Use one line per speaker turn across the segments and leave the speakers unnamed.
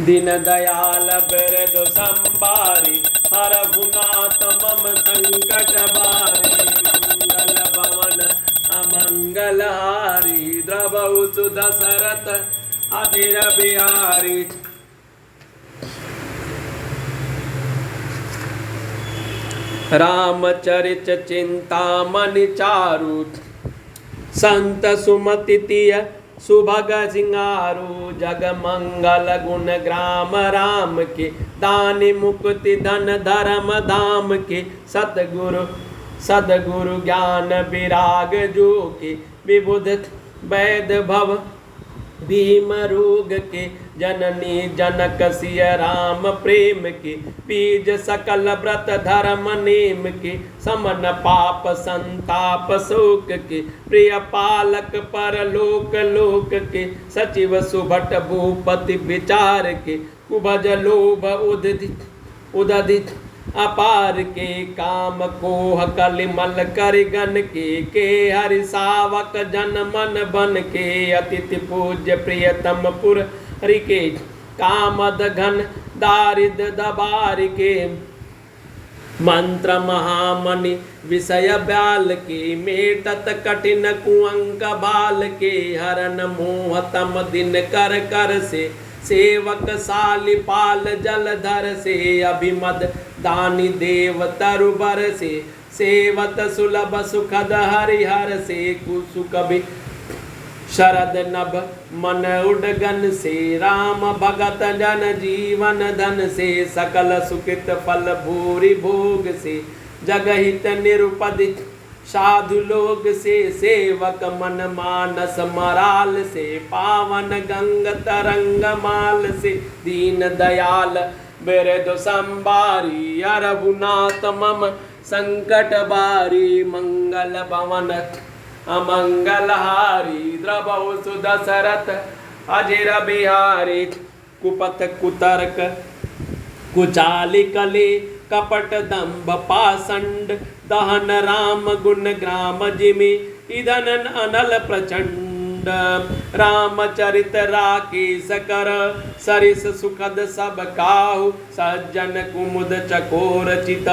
दीन दयाल बिरद संबारी हरहुनाथ मम संकट बारी मंगल भवन अमंगलहारी द्रवहु सुदशरथ अधीर बिहारी। रामचरित चिंतामणि चारु संत सुमति तिय सुभग सिंगारू जग मंगल गुण ग्राम राम के दानि मुक्ति धन धर्म धाम के सदगुरु ज्ञान विराग जो के विबुध वैद भव भीम रोग के जननी जनक सिय राम प्रेम के बीज सकल व्रत धर्म नेम के समन पाप संताप शोक के प्रिय पालक पर लोक लोक के सचिव सुभट भूपति विचार के कुभज लोभ उदित अपार के काम कोह कलिमल कर गन के हरि सावक जन मन बन के अतिथि पूज्य प्रियतम पुर हरि कामद घन दारिद दबार के मंत्र महामणि विषय ब्याल के मेटत कठिन कुअंक बाल के हरन मोहतम दिन कर कर से सेवक सालिपाल जलधर से अभिमद दानी देव तरुबर से सेवत सुलभ सुखद हरिहर से कुसुकभि शरद नभ मन उडगन से राम भगत जन जीवन धन से सकल सुखित फल भूरि भोग से जगहित निरुपदित साधु लोग से सेवक मन मानस मराल से पावन गंग तरंग माल से दीन दयाल बिरद संबारी रघुनाथ मम संकट बारी मंगल भवन अमंगलहारी द्रवहु सुदशरथ अजिर बिहारी कुपथ कुतर्क कुचाली कले कपट दंभ पाषंड दहन राम गुण ग्राम जिमि इदनन अनल प्रचंड रामचरित राकेश कर सरिस सुखद सब काहु सज्जन कुमुद चकोर चित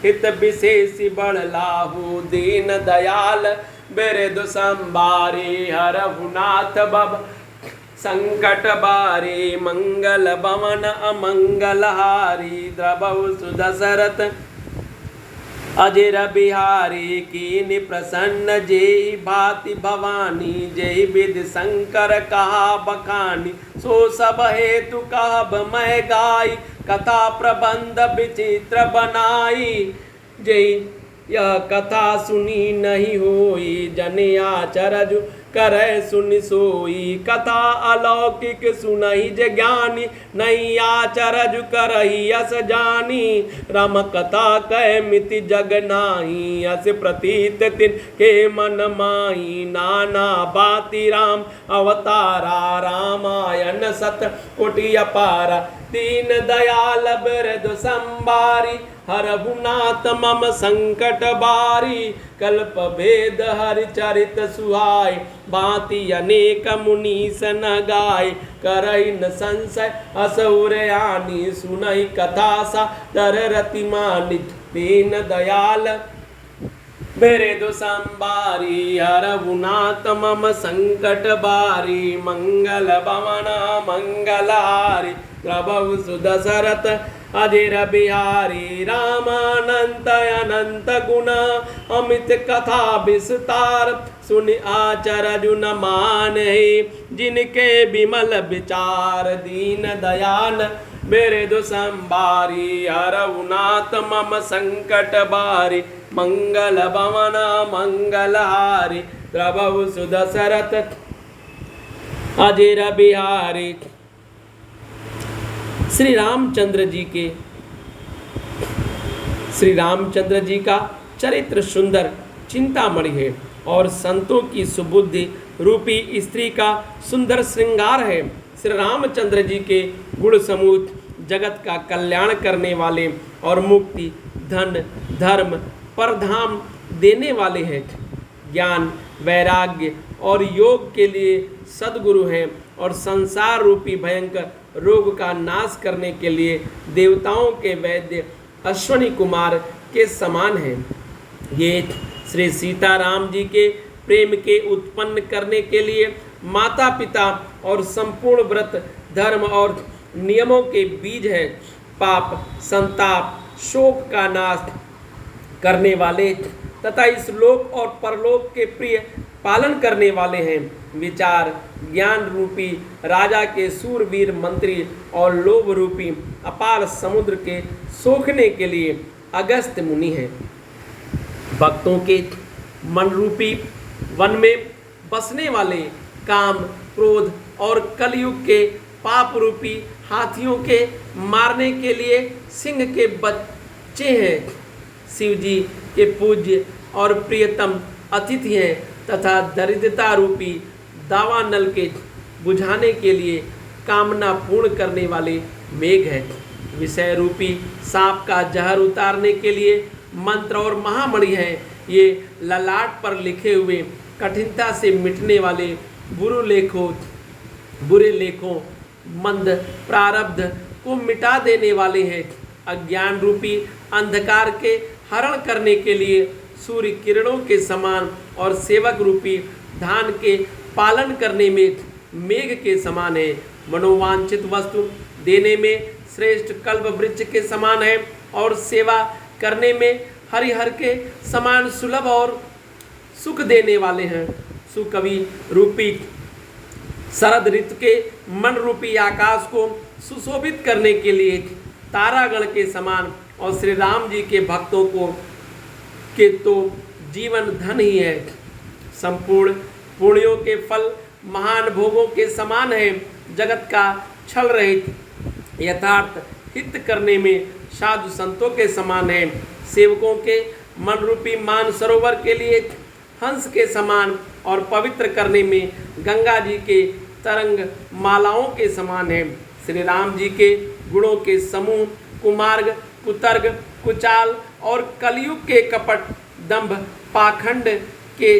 हित विशेषि बड़ लाहु दीन दयाल बिरद संबारी हरहुनाथ बब संकट बारी मंगल भवन अमंगलहारी द्रवहु सुदशरथ अजिर बिहारी कीनि प्रसन्न जेहि भाति भवानी जेहि विधि शंकर कहा बखानी सो सब हेतु कहब मैं गाई कथा प्रबंध विचित्र बनाई जेहि यह कथा सुनी नहीं होई जन आचरजु करे सुनि सोई कथा अलौकिक सुनहि जे ज्ञानी नहीं आचरजु करहि यस जानी राम कथा कह मिति जग नाही अस प्रतीत तिन के मन माही नाना बाति राम अवतारा रामायण सत कोटि अपारा दीन दयाल बिरद संबारी हरहुनाथ मम संकट बारी कल्प भेद हरि चरित सुहाय भांति अनेक मुनीस न गाय करहि न संशय असुरयानी सुनहि कथा सा दर रतिमानि दीन दयाल बिरद संबारी हरहुनाथ मम संकट बारी मंगल भवन मंगलहारी द्रवहु सुदशरथ अजिर बिहारी रामानंत अनंत गुण अमित कथा विस्तार सुनि आचरजु न मानहि जिनके विमल विचार दीन दयाल बिरद संबारी हरहुनाथ मम संकट बारी मंगल भवन मंगलहारी द्रवहु सुदशरथ अजिर बिहारी। श्री रामचंद्र जी के श्री रामचंद्र जी का चरित्र सुंदर चिंतामणि है और संतों की सुबुद्धि रूपी स्त्री का सुंदर श्रृंगार है। श्री रामचंद्र जी के गुण समूह जगत का कल्याण करने वाले और मुक्ति, धन, धर्म, परधाम देने वाले हैं। ज्ञान, वैराग्य और योग के लिए सद्गुरु हैं और संसार रूपी भयंकर रोग का नाश करने के लिए देवताओं के वैद्य अश्वनी कुमार के समान हैं। ये श्री सीताराम जी के प्रेम के उत्पन्न करने के लिए माता पिता और संपूर्ण व्रत, धर्म और नियमों के बीज है। पाप, संताप, शोक का नाश करने वाले तथा इस लोक और परलोक के प्रिय पालन करने वाले हैं। विचार, ज्ञान रूपी राजा के सूरवीर मंत्री और लोभ रूपी अपार समुद्र के सोखने के लिए अगस्त्य मुनि हैं। भक्तों के मन रूपी वन में बसने वाले काम, क्रोध और कलयुग के पाप रूपी हाथियों के मारने के लिए सिंह के बच्चे हैं। शिव जी के पूज्य और प्रियतम अतिथि हैं तथा दरिद्रता रूपी दावानल के बुझाने के लिए कामना पूर्ण करने वाले मेघ है। विषय रूपी सांप का जहर उतारने के लिए मंत्र और महामणि है। ये ललाट पर लिखे हुए कठिनता से मिटने वाले बुरे लेखों मंद प्रारब्ध को मिटा देने वाले हैं। अज्ञान रूपी अंधकार के हरण करने के लिए सूर्य किरणों के समान और सेवक रूपी धान के पालन करने में मेघ के समान है। मनोवांछित वस्तु देने में श्रेष्ठ कल्प वृक्ष के समान है और सेवा करने में हरिहर के समान सुलभ और सुख देने वाले हैं। सुकवि रूपी शरद ऋतु के मन रूपी आकाश को सुशोभित करने के लिए तारागण के समान और श्री राम जी के भक्तों को के तो जीवन धन ही है। संपूर्ण पुण्यों के फल महान भोगों के समान है। जगत का छल रहित यथार्थ हित करने में साधु संतों के समान है। सेवकों के मन रूपी मान सरोवर के लिए हंस के समान और पवित्र करने में गंगा जी के तरंग मालाओं के समान है। श्री राम जी के गुणों के समूह कुमार्ग, कुतर्क, कुचाल और कलयुग के कपट, दंभ, पाखंड के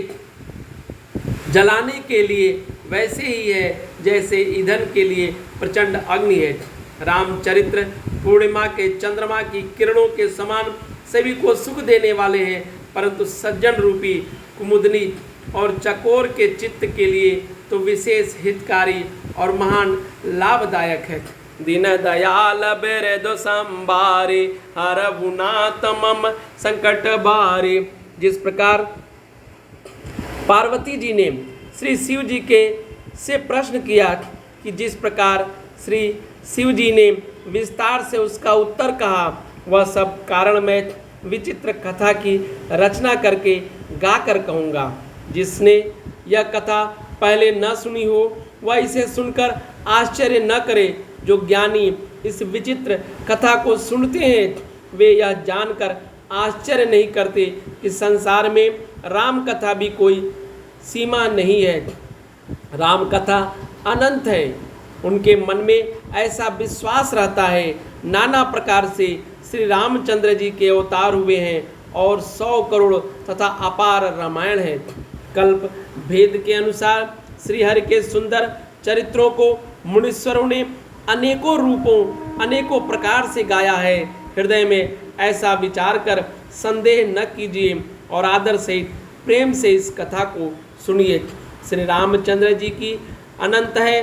जलाने के लिए वैसे ही है जैसे ईंधन के लिए प्रचंड अग्नि है। रामचरित्र पूर्णिमा के चंद्रमा की किरणों के समान सभी को सुख देने वाले हैं, परंतु सज्जन रूपी कुमुदनी और चकोर के चित्त के लिए तो विशेष हितकारी और महान लाभदायक है। दीन दयाल बिरदु संभारे हरहुनाथ मम संकट बारे। जिस प्रकार पार्वती जी ने श्री शिव जी के से प्रश्न किया कि जिस प्रकार श्री शिव जी ने विस्तार से उसका उत्तर कहा, वह सब कारण मैं विचित्र कथा की रचना करके गाकर कहूँगा। जिसने यह कथा पहले न सुनी हो वह इसे सुनकर आश्चर्य न करे। जो ज्ञानी इस विचित्र कथा को सुनते हैं वे यह जानकर आश्चर्य नहीं करते कि संसार में राम कथा भी कोई सीमा नहीं है। राम कथा अनंत है। उनके मन में ऐसा विश्वास रहता है नाना प्रकार से श्री रामचंद्र जी के अवतार हुए हैं और 100 करोड़ तथा अपार रामायण है। कल्प भेद के अनुसार श्रीहरि के सुंदर चरित्रों को मुनीश्वरों ने अनेकों रूपों अनेकों प्रकार से गाया है। हृदय में ऐसा विचार कर संदेह न कीजिए और आदर सहित प्रेम से इस कथा को सुनिए। श्री रामचंद्र जी की अनंत है।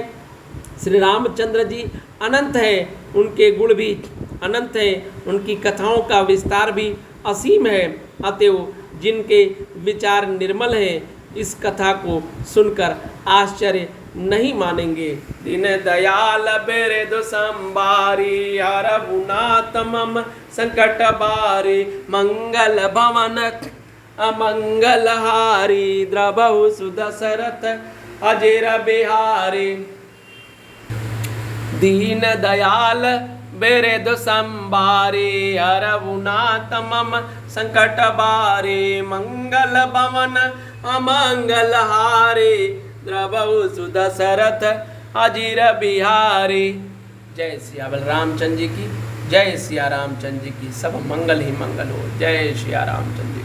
श्री रामचंद्र जी अनंत है, उनके गुण भी अनंत है, उनकी कथाओं का विस्तार भी असीम है। अतएव जिनके विचार निर्मल हैं इस कथा को सुनकर आश्चर्य नहीं मानेंगे। दीन दयाल बिरदु संभारी हरहुनाथ मम संकट बारे। मंगल भवन अमंगल हारी द्रबहु सुदशरथ अजेर बिहारी। दीन दयाल बिरद संबारे अरवुनाथ मम संकट बारे मंगल भवन अमंगल हारे द्रवहु सुदशरथ अजीर बिहारी। जय सिया बलरामचंद्र जी की, जय सिया रामचंद्र जी की। सब मंगल ही मंगल हो। जय सिया रामचंद्र।